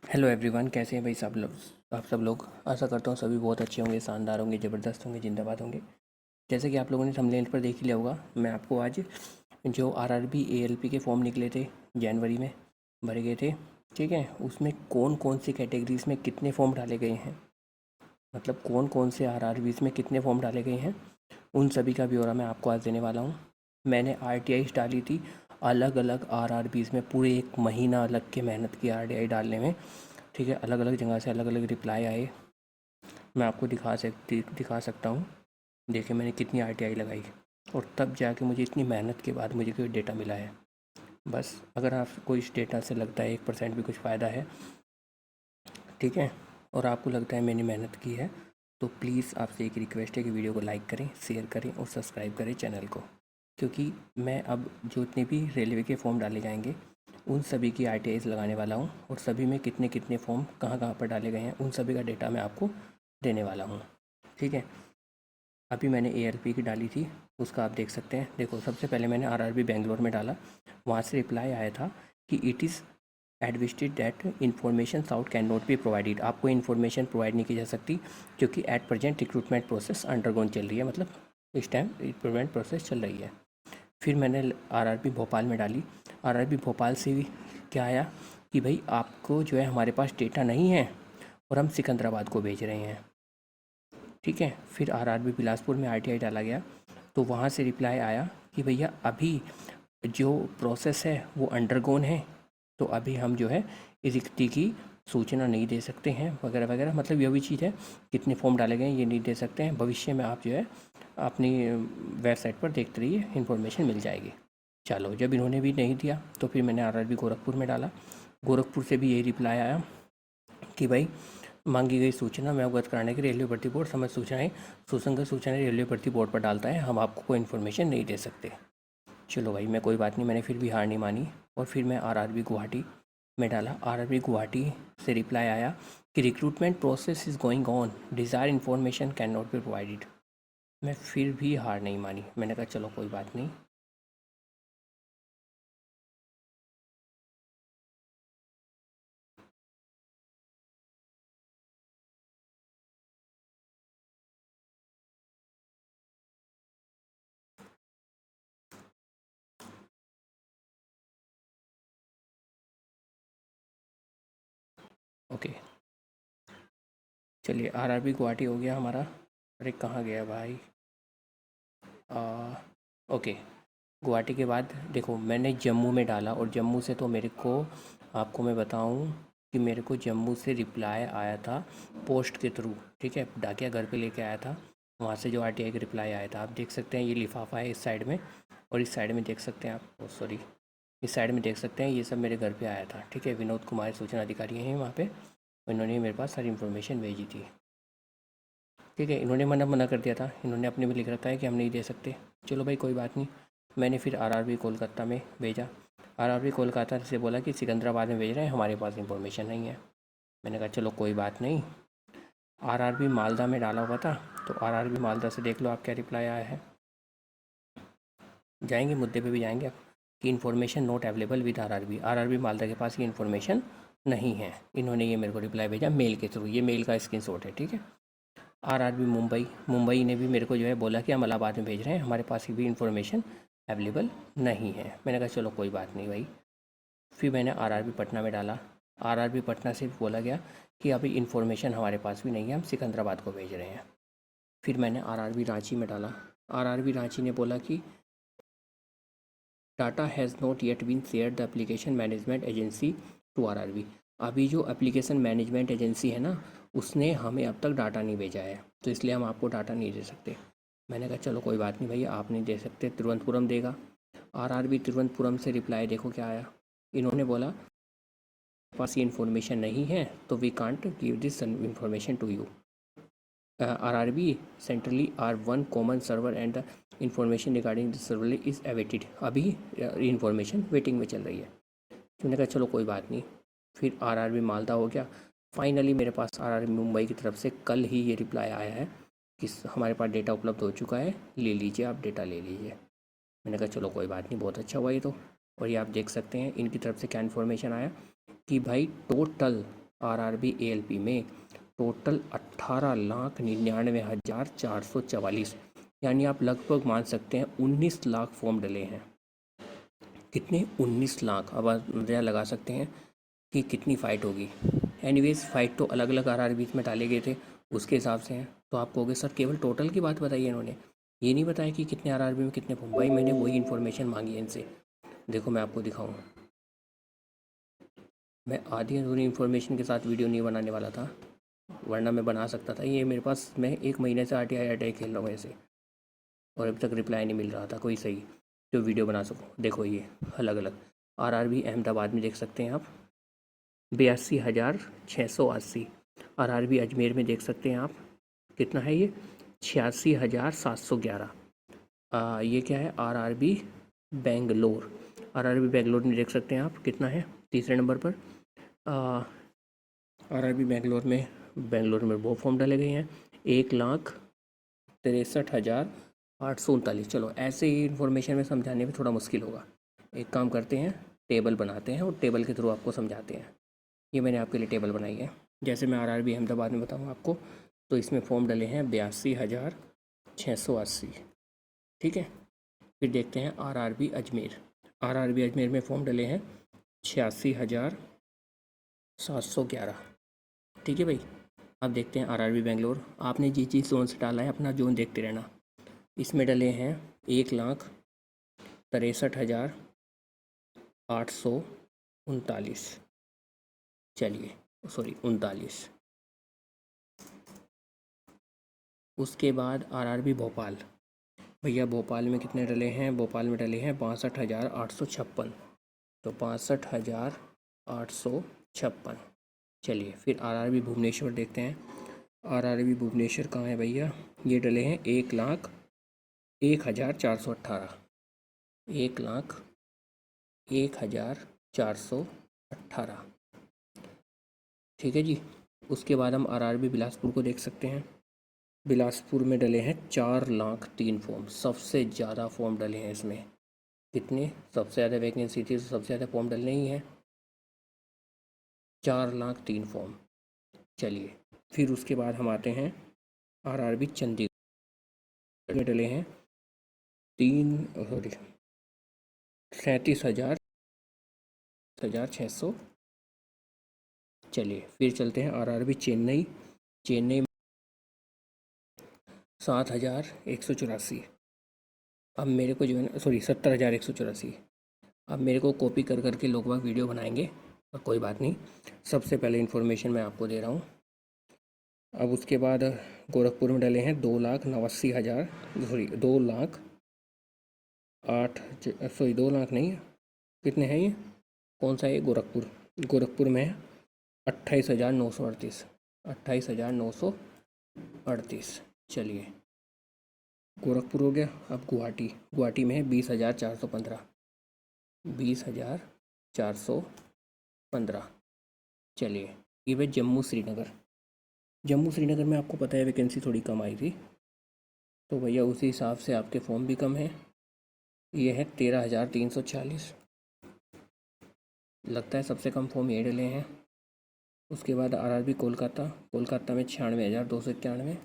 Hello everyone, कैसे हैं भाई सब लोग। आप सब लोग आशा करता हूँ सभी बहुत अच्छे होंगे, शानदार होंगे, ज़बरदस्त होंगे, जिंदाबाद होंगे। जैसे कि आप लोगों ने थंबनेल पर देख ही लिया होगा, मैं आपको आज जो आरआरबी एएलपी के फॉर्म निकले थे जनवरी में, भरे गए थे, ठीक है, उसमें कौन कौन सी कैटेगरीज में कितने फॉर्म डाले गए हैं, मतलब कौन कौन से आरआरबीज में कितने फॉर्म डाले गए हैं, उन सभी का ब्यौरा मैं आपको आज देने वाला हूँ। मैंने आरटीआईज डाली थी अलग अलग आरआरबीज में, पूरे एक महीना लग के मेहनत की आरटीआई डालने में, ठीक है। अलग अलग जगह से अलग अलग रिप्लाई आए, मैं आपको दिखा सकता हूँ। देखिए मैंने कितनी आरटीआई लगाई और तब जाके मुझे इतनी मेहनत के बाद मुझे कोई डेटा मिला है। बस अगर आपको इस डेटा से लगता है 1% भी कुछ फ़ायदा है, ठीक है, और आपको लगता है मैंने मेहनत की है, तो प्लीज़ आपसे एक रिक्वेस्ट है कि वीडियो को लाइक करें, शेयर करें और सब्सक्राइब करें चैनल को। क्योंकि मैं अब जो इतने भी रेलवे के फॉर्म डाले जाएंगे उन सभी की आरटीआईज लगाने वाला हूँ, और सभी में कितने कितने फॉर्म कहाँ कहाँ पर डाले गए हैं उन सभी का डेटा मैं आपको देने वाला हूँ, ठीक है। अभी मैंने एएलपी की डाली थी, उसका आप देख सकते हैं। देखो सबसे पहले मैंने आरआरबी बेंगलोर में डाला, वहाँ से रिप्लाई आया था कि it is advised that information sought can not be provided, आपको इन्फॉर्मेशन प्रोवाइड नहीं की जा सकती क्योंकि at present recruitment process undergone चल रही है, मतलब इस टाइम रिक्रूटमेंट प्रोसेस चल रही है। फिर मैंने आरआरबी भोपाल में डाली, आरआरबी भोपाल से भी क्या आया कि भाई आपको जो है हमारे पास डेटा नहीं है और हम सिकंदराबाद को भेज रहे हैं, ठीक है। फिर आरआरबी बिलासपुर में आरटीआई डाला गया, तो वहाँ से रिप्लाई आया कि भैया अभी जो प्रोसेस है वो अंडरगोन है, तो अभी हम जो है रिक्ति की सूचना नहीं दे सकते हैं वगैरह वगैरह, मतलब यह भी चीज़ है, कितने फॉर्म डाले गए हैं ये नहीं दे सकते हैं, भविष्य में आप जो है अपनी वेबसाइट पर देखते रहिए, इन्फॉर्मेशन मिल जाएगी। चलो जब इन्होंने भी नहीं दिया तो फिर मैंने आरआरबी गोरखपुर में डाला, गोरखपुर से भी यही रिप्लाई आया कि भाई मांगी गई सूचना में अवगत कराने के रेलवे भर्ती बोर्ड समझ सूचनाएं सुसंगत सूचनाएं रेलवे भर्ती बोर्ड पर डालता है, हम आपको कोई इन्फॉर्मेशन नहीं दे सकते। चलो भाई मैं कोई बात नहीं, मैंने फिर भी हार नहीं मानी और फिर मैं आरआरबी गुवाहाटी में डाला। आरआरबी गुवाहाटी से रिप्लाई आया कि recruitment process is going on, desire information can not be provided. मैं फिर भी हार नहीं मानी, मैंने कहा चलो कोई बात नहीं। ओके चलिए, आरआरबी गुवाहाटी हो गया हमारा। अरे कहाँ गया भाई, आ, ओके। गुवाहाटी के बाद देखो मैंने जम्मू में डाला, और जम्मू से तो मेरे को, आपको मैं बताऊं कि मेरे को जम्मू से रिप्लाई आया था पोस्ट के थ्रू, ठीक है, डाकिया घर पे लेके आया था, वहाँ से जो आरटीआई का रिप्लाई आया था। आप देख सकते हैं ये लिफाफा है इस साइड में, और इस साइड में देख सकते हैं आप, सॉरी, इस साइड में देख सकते हैं ये सब मेरे घर पे आया था, ठीक है। विनोद कुमार सूचना अधिकारी हैं वहाँ पे, उन्होंने मेरे पास सारी इन्फॉर्मेशन भेजी थी, ठीक है। इन्होंने मना मना कर दिया था, इन्होंने अपने में लिख रखा है कि हम नहीं दे सकते। चलो भाई कोई बात नहीं, मैंने फिर आरआरबी कोलकाता में भेजा। आरआरबी कोलकाता से बोला कि सिकंदराबाद में भेज रहे हैं, हमारे पास इंफॉर्मेशन नहीं है। मैंने कहा चलो कोई बात नहीं। आरआरबी मालदा में डाला हुआ था, तो आरआरबी मालदा से देख लो आप क्या रिप्लाई आया है। जाएंगे मुद्दे पे भी जाएंगे अब, कि information not available with RRB, RRB Malda के पास ये इन्फॉर्मेशन नहीं है। इन्होंने ये मेरे को रिप्लाई भेजा मेल के थ्रू, ये मेल का स्क्रीनशॉट है, ठीक है। आरआरबी मुंबई, मुंबई ने भी मेरे को जो है बोला कि हम इलाहाबाद में भेज रहे हैं, हमारे पास की भी इन्फॉर्मेशन अवेलेबल नहीं है। मैंने कहा चलो कोई बात नहीं भाई। फिर मैंने आरआरबी पटना में डाला, आरआरबी पटना से बोला गया कि अभी इन्फॉर्मेशन हमारे पास भी नहीं है, हम सिकंदराबाद को भेज रहे हैं। फिर मैंने आरआरबी रांची में डाला, आरआरबी रांची ने बोला कि data has not yet been share the application management agency to RRB, अभी जो एप्लीकेशन मैनेजमेंट एजेंसी है ना, उसने हमें अब तक डाटा नहीं भेजा है, तो इसलिए हम आपको डाटा नहीं दे सकते। मैंने कहा चलो कोई बात नहीं भैया, आप नहीं दे सकते, तिरुवनंतपुरम देगा। आरआरबी तिरुवनंतपुरम से रिप्लाई देखो क्या आया, इन्होंने बोला पास ये इन्फॉर्मेशन नहीं है तो we can't give this information to you. RRB centrally are one common server and the information regarding this server is awaited, अभी इन्फॉर्मेशन वेटिंग में चल रही है। मैंने कहा चलो कोई बात नहीं। फिर आरआरबी मालदा हो गया। फाइनली मेरे पास आरआरबी मुंबई की तरफ से कल ही ये रिप्लाई आया है कि हमारे पास डेटा उपलब्ध हो चुका है, ले लीजिए, आप डेटा ले लीजिए। मैंने कहा चलो कोई बात नहीं, बहुत अच्छा हुआ ये तो। और ये आप देख सकते हैं इनकी तरफ से क्या इन्फॉर्मेशन आया कि भाई टोटल आरआरबी एएलपी में टोटल 18,99,444, यानी आप लगभग मान सकते हैं 19 लाख फॉर्म डले हैं। कितने? 19 लाख। अब आप अंदाजा लगा सकते हैं कि कितनी फ़ाइट होगी। एनीवेज फ़ाइट तो अलग अलग आरआरबीज में डाले गए थे, उसके हिसाब से हैं। तो आप कहोगे सर केवल टोटल की बात बताई है इन्होंने, ये नहीं बताया कि कितने आरआरबी में कितने फॉर्म। भाई मैंने वही इन्फॉर्मेशन मांगी है इनसे। देखो मैं आपको दिखाऊँ, मैं आधी अधूरी इन्फॉर्मेशन के साथ वीडियो नहीं बनाने वाला था, वरना मैं बना सकता था। ये मेरे पास, मैं 1 महीने से आरटीआई खेल रहा हूँ ऐसे, और अभी तक रिप्लाई नहीं मिल रहा था कोई सही जो वीडियो बना सकूँ। देखो ये अलग अलग आरआरबी अहमदाबाद में देख सकते हैं आप 82,680। आरआरबी अजमेर में देख सकते हैं आप, कितना है ये? 86,711। ये क्या है? आरआरबी बेंगलोर। आरआरबी बेंगलोर में देख सकते हैं आप, कितना है? तीसरे नंबर पर। आरआरबी बेंगलोर में वो फॉर्म डाले गए हैं 1,63,839। चलो ऐसे ही इन्फॉर्मेशन में समझाने में थोड़ा मुश्किल होगा, एक काम करते हैं, टेबल बनाते हैं और टेबल के थ्रू आपको समझाते हैं। ये मैंने आपके लिए टेबल बनाई है। जैसे मैं आरआरबी अहमदाबाद में बताऊँ आपको, तो इसमें फॉर्म डले हैं 82,680। ठीक है। फिर देखते हैं आरआरबी अजमेर। आरआरबी अजमेर में फॉर्म डले हैं 86,711। ठीक है भाई। अब देखते हैं आरआरबी बेंगलोर। आपने जिस चीज़ जोन से डाला है अपना जोन देखते रहना। इसमें डले हैं 1,63,839। चलिए सॉरी 39। उसके बाद आरआरबी भोपाल। भैया भोपाल में कितने डले हैं? भोपाल में डले हैं 62,856। तो 62,856। चलिए फिर आरआरबी भुवनेश्वर देखते हैं। आरआरबी भुवनेश्वर कहाँ है भैया? ये डले हैं 1,01,418। 1,01,418। ठीक है जी। उसके बाद हम आरआरबी बिलासपुर को देख सकते हैं। बिलासपुर में डले हैं 4,03,000 फॉर्म। सबसे ज़्यादा फॉर्म डले हैं इसमें। कितने? सबसे ज़्यादा वैकेंसी थी तो सबसे ज़्यादा फॉर्म डलने ही हैं, 4,03,000 फॉर्म। चलिए फिर उसके बाद हम आते हैं आरआरबी चंडीगढ़ में डले हैं 37,600। चलिए फिर चलते हैं आरआरबी चेन्नई। चेन्नई 7,184। अब मेरे को जो है ना, सॉरी 70,184। अब मेरे को कॉपी कर करके लोग बाग वीडियो बनाएंगे, और कोई बात नहीं, सबसे पहले इन्फॉर्मेशन मैं आपको दे रहा हूँ। अब उसके बाद गोरखपुर में डले हैं 2,89,000, सॉरी 2,08,000 नहीं, कितने हैं ये? कौन सा है? गोरखपुर। गोरखपुर में 28,938। 28,938। चलिए गोरखपुर हो गया। अब गुवाहाटी में है 20,415। 20,415। चलिए ये भाई जम्मू श्रीनगर। जम्मू श्रीनगर में आपको पता है वैकेंसी थोड़ी कम आई थी, तो भैया उसी हिसाब से आपके फॉर्म भी कम है। ये है 13,340। लगता है सबसे कम फॉर्म ये डले हैं। उसके बाद आरआरबी कोलकाता। कोलकाता में 96,291।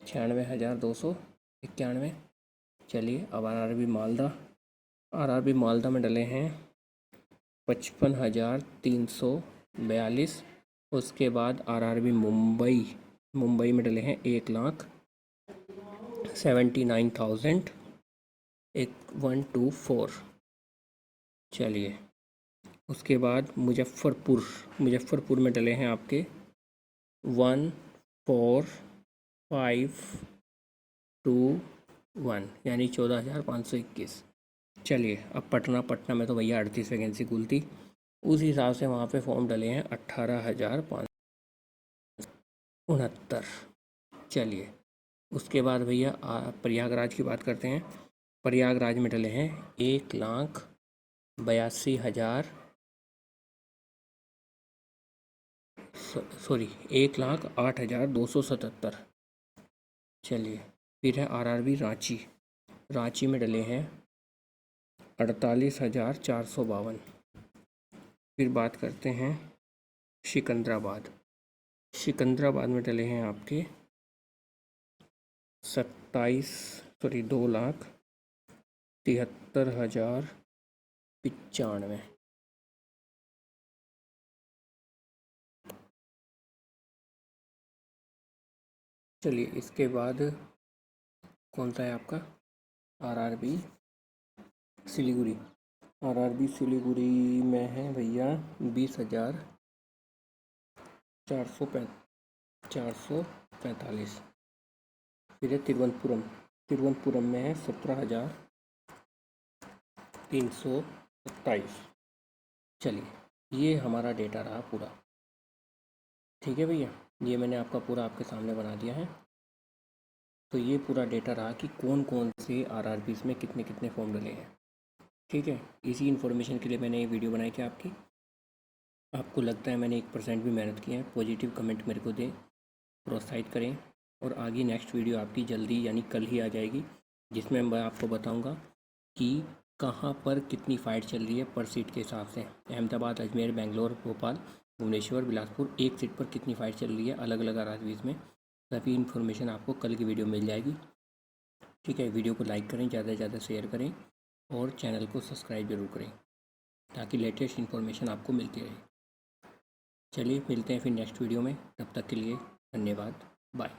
96,291। चलिए अब आरआरबी मालदा। आरआरबी मालदा में डले हैं 55,342। उसके बाद आरआरबी मुंबई। मुंबई में डले हैं 1,79,124। चलिए उसके बाद मुजफ्फरपुर में डले हैं आपके 14,521, यानी 14,521। चलिए अब पटना में तो भैया 38 वैकेंसी कुल थी, उस हिसाब से वहाँ पे फॉर्म डले हैं 18,569। चलिए उसके बाद भैया प्रयागराज की बात करते हैं। प्रयागराज में डले हैं 1,82,000, सॉरी 1,08,277। चलिए फिर है आरआरबी रांची। रांची में डले हैं 48,452। फिर बात करते हैं सिकंदराबाद में डले हैं आपके 2,73,95। चलिए इसके बाद कौन सा है आपका आरआरबी सिलीगुड़ी। आरआरबी सिलीगुड़ी में है भैया 20,445। फिर है तिरुवनंतपुरम में है 17,327। चलिए ये हमारा डेटा रहा पूरा। ठीक है भैया, ये मैंने आपका पूरा आपके सामने बना दिया है। तो ये पूरा डेटा रहा कि कौन कौन से आरआरबीज़ में कितने कितने फॉर्म डले हैं। ठीक है, इसी इन्फॉर्मेशन के लिए मैंने ये वीडियो बनाई थी आपकी। आपको लगता है मैंने 1% भी मेहनत की है, पॉजिटिव कमेंट मेरे को दें, प्रोत्साहित करें। और आगे नेक्स्ट वीडियो आपकी जल्दी यानी कल ही आ जाएगी, जिसमें मैं आपको बताऊंगा कि कहाँ पर कितनी फ़ाइट चल रही है पर सीट के हिसाब से। अहमदाबाद, अजमेर, बेंगलोर, भोपाल, भुवनेश्वर, बिलासपुर, एक सीट पर कितनी फ़ाइट चल रही है अलग अलग आरआरबीज़ में। सभी इन्फॉर्मेशन आपको कल की वीडियो मिल जाएगी। ठीक है, वीडियो को लाइक करें, ज़्यादा से ज़्यादा शेयर करें और चैनल को सब्सक्राइब ज़रूर करें ताकि लेटेस्ट इन्फॉर्मेशन आपको मिलती रहे। चलिए मिलते हैं फिर नेक्स्ट वीडियो में, तब तक के लिए धन्यवाद, बाय।